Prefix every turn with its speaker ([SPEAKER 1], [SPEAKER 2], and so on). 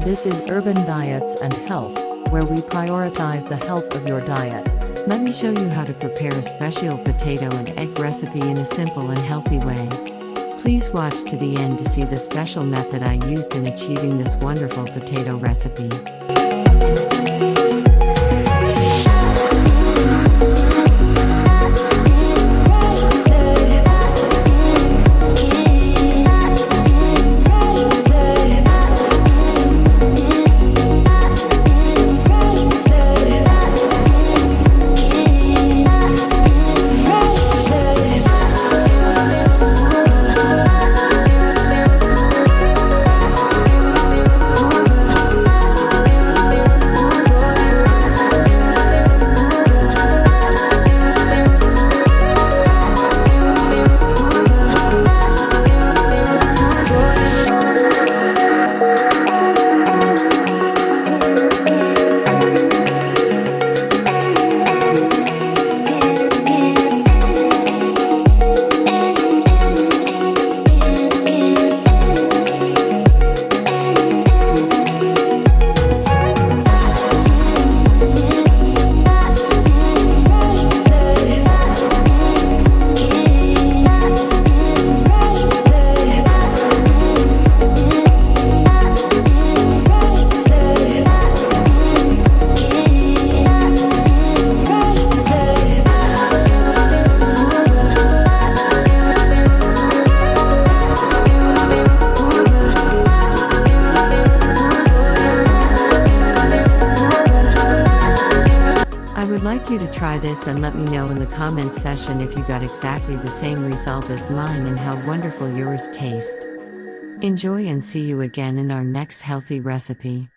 [SPEAKER 1] This is Urban Diets and Health, where we prioritize the health of your diet. Let me show you how to prepare a special potato and egg recipe in a simple and healthy way. Please watch to the end to see the special method I used in achieving this wonderful potato recipe. I would like you to try this and let me know in the comments section if you got exactly the same result as mine and how wonderful yours taste. Enjoy and see you again in our next healthy recipe.